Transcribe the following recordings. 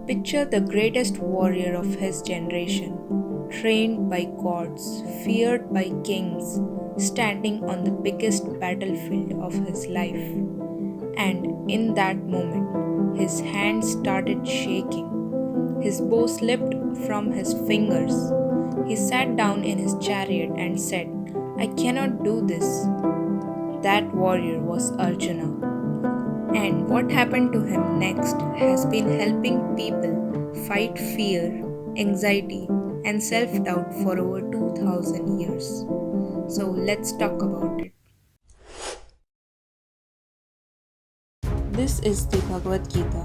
Picture the greatest warrior of his generation, trained by gods, feared by kings, standing on the biggest battlefield of his life. And in that moment, his hands started shaking. His bow slipped from his fingers. He sat down in his chariot and said, "I cannot do this." That warrior was Arjuna. And what happened to him next has been helping people fight fear, anxiety, and self doubt for over 2000 years. So let's talk about it. This is the Bhagavad Gita,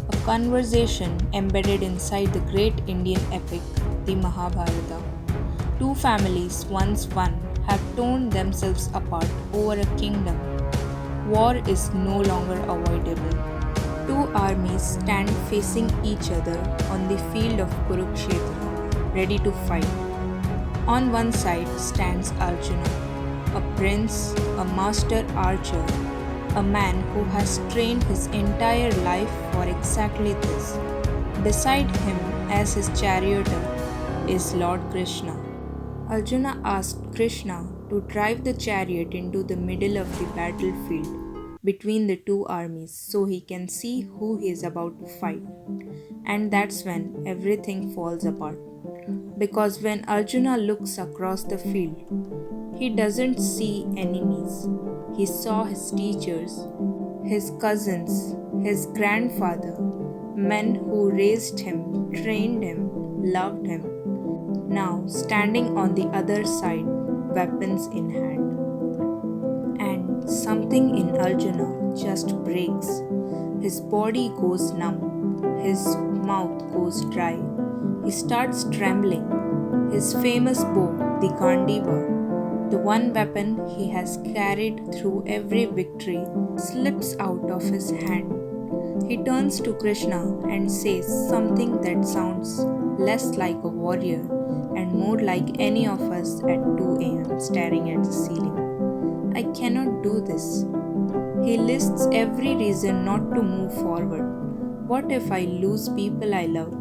a conversation embedded inside the great Indian epic, the Mahabharata. Two families, once one, have torn themselves apart over a kingdom. War is no longer avoidable. Two armies stand facing each other on the field of Kurukshetra, ready to fight. On one side stands Arjuna, a prince, a master archer, a man who has trained his entire life for exactly this. Beside him, as his charioteer, is Lord Krishna. Arjuna asked Krishna to drive the chariot into the middle of the battlefield between the two armies so he can see who he is about to fight. And that's when everything falls apart. Because when Arjuna looks across the field, he doesn't see enemies. He saw his teachers, his cousins, his grandfather, men who raised him, trained him, loved him, now standing on the other side, weapons in hand. And something in Arjuna just breaks. His body goes numb, his mouth goes dry. He starts trembling. His famous bow, the Gandiva, the one weapon he has carried through every victory, slips out of his hand. He turns to Krishna and says something that sounds less like a warrior and more like any of us at 2 a.m. staring at the ceiling. "I cannot do this." He lists every reason not to move forward. What if I lose people I love?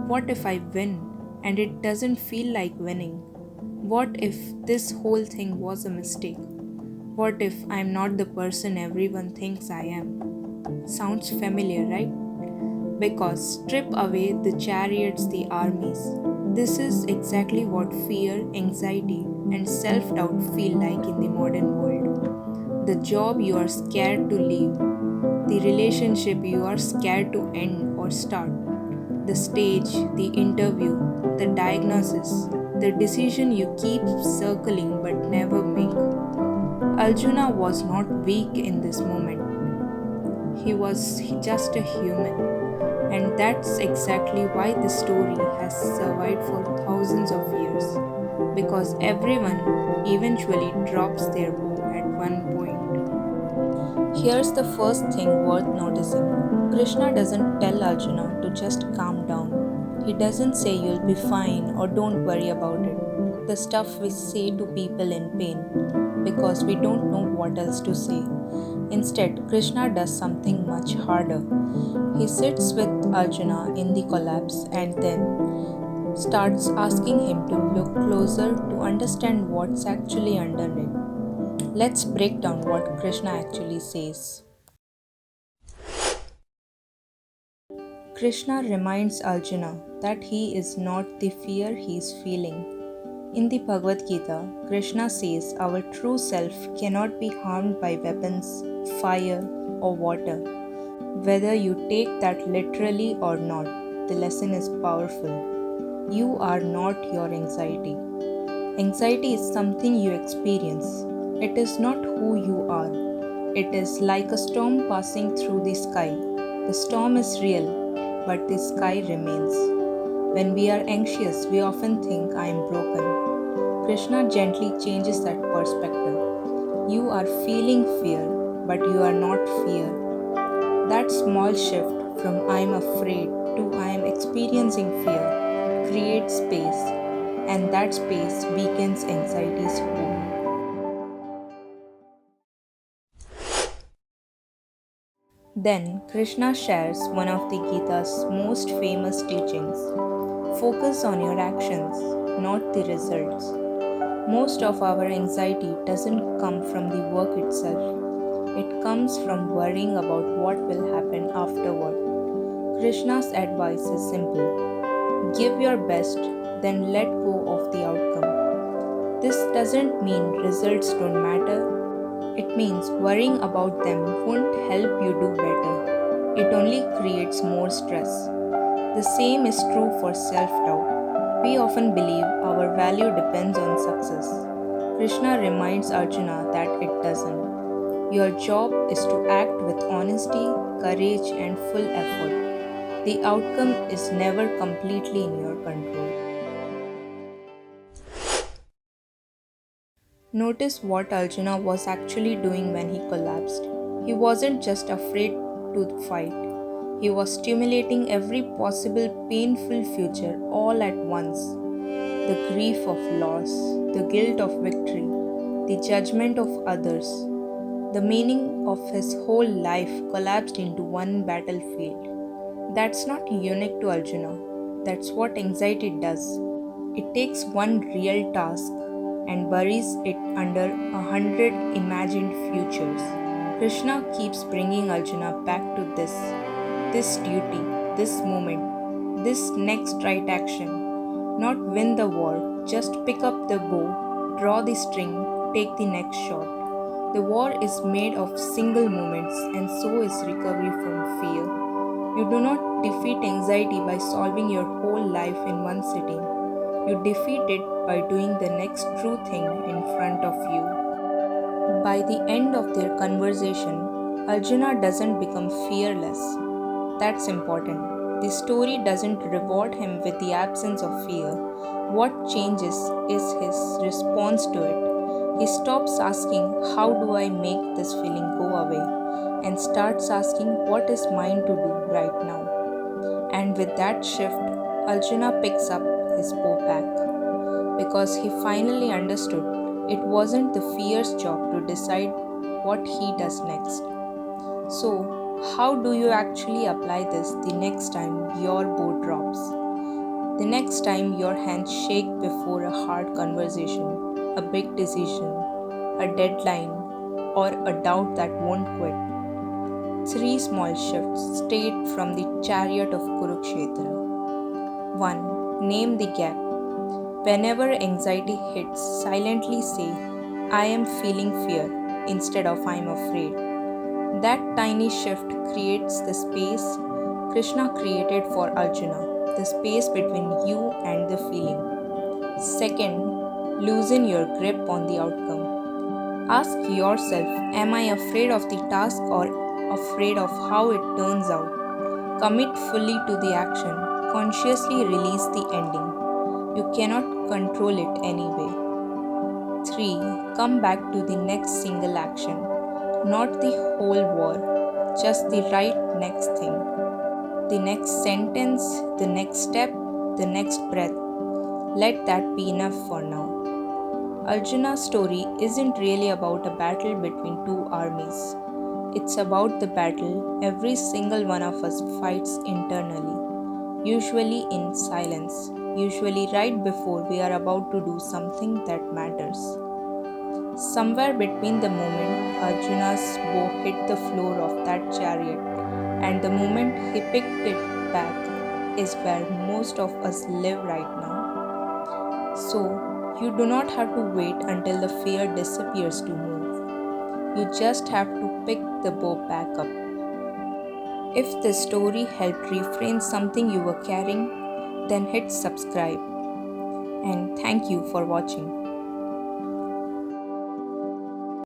What if I win and it doesn't feel like winning? What if this whole thing was a mistake? What if I'm not the person everyone thinks I am? Sounds familiar, right? Because strip away the chariots, the armies. This is exactly what fear, anxiety, and self doubt feel like in the modern world. The job you are scared to leave, the relationship you are scared to end or start, the stage, the interview, the diagnosis, the decision you keep circling but never make. Arjuna was not weak in this moment. He was just a human. And that's exactly why this story has survived for thousands of years. Because everyone eventually drops their bow at one point. Here's the first thing worth noticing. Krishna doesn't tell Arjuna to just calm down. He doesn't say you'll be fine or don't worry about it. The stuff we say to people in pain because we don't know what else to say. Instead, Krishna does something much harder. He sits with Arjuna in the collapse and then starts asking him to look closer to understand what's actually underneath. Let's break down what Krishna actually says. Krishna reminds Arjuna that he is not the fear he is feeling. In the Bhagavad Gita, Krishna says our true self cannot be harmed by weapons, fire, or water. Whether you take that literally or not, the lesson is powerful. You are not your anxiety. Anxiety is something you experience. It is not who you are. It is like a storm passing through the sky. The storm is real, but the sky remains. When we are anxious, we often think I am broken. Krishna gently changes that perspective. You are feeling fear, but you are not fear. That small shift from I am afraid to I am experiencing fear creates space, and that space weakens anxiety's hold. Then Krishna shares one of the Gita's most famous teachings: focus on your actions, not the results. Most of our anxiety doesn't come from the work itself, it comes from worrying about what will happen afterward. Krishna's advice is simple: give your best, then let go of the outcome. This doesn't mean results don't matter, it means worrying about them won't help you do better. It only creates more stress. The same is true for self doubt. We often believe our value depends on success. Krishna reminds Arjuna that it doesn't. Your job is to act with honesty, courage, and full effort. The outcome is never completely in your control. Notice what Arjuna was actually doing when he collapsed. He wasn't just afraid to fight, he was stimulating every possible painful future all at once: the grief of loss, the guilt of victory, the judgment of others. The meaning of his whole life collapsed into one battlefield. That's not unique to Arjuna. That's what anxiety does. It takes one real task and buries it under 100 imagined futures. Krishna keeps bringing Arjuna back to this duty, this moment, this next right action. Not win the war, just pick up the bow, draw the string, take the next shot. The war is made of single moments, and so is recovery from fear. You do not defeat anxiety by solving your whole life in one sitting. You defeat it by doing the next true thing in front of you. By the end of their conversation, Arjuna doesn't become fearless. That's important. The story doesn't reward him with the absence of fear. What changes is his response to it. He stops asking, how do I make this feeling go away? And starts asking, what is mine to do right now? And with that shift, Arjuna picks up his bow back because he finally understood it wasn't the fear's job to decide what he does next. So, how do you actually apply this the next time your bow drops? The next time your hands shake before a hard conversation, a big decision, a deadline, or a doubt that won't quit? Three small shifts straight from the chariot of Kurukshetra. 1. Name the gap. Whenever anxiety hits, silently say, I am feeling fear instead of I am afraid. That tiny shift creates the space Krishna created for Arjuna, the space between you and the feeling. Second, loosen your grip on the outcome. Ask yourself, am I afraid of the task or afraid of how it turns out? Commit fully to the action. Consciously release the ending. You cannot control it anyway. 3. Come back to the next single action. Not the whole war, just the right next thing. The next sentence, the next step, the next breath. Let that be enough for now. Arjuna's story isn't really about a battle between two armies. It's about the battle every single one of us fights internally, usually in silence, usually right before we are about to do something that matters. Somewhere between the moment Arjuna's bow hit the floor of that chariot and the moment he picked it back is where most of us live right now. So, you do not have to wait until the fear disappears to move. You just have to pick the bow back up. If this story helped reframe something you were carrying, then hit subscribe. And thank you for watching.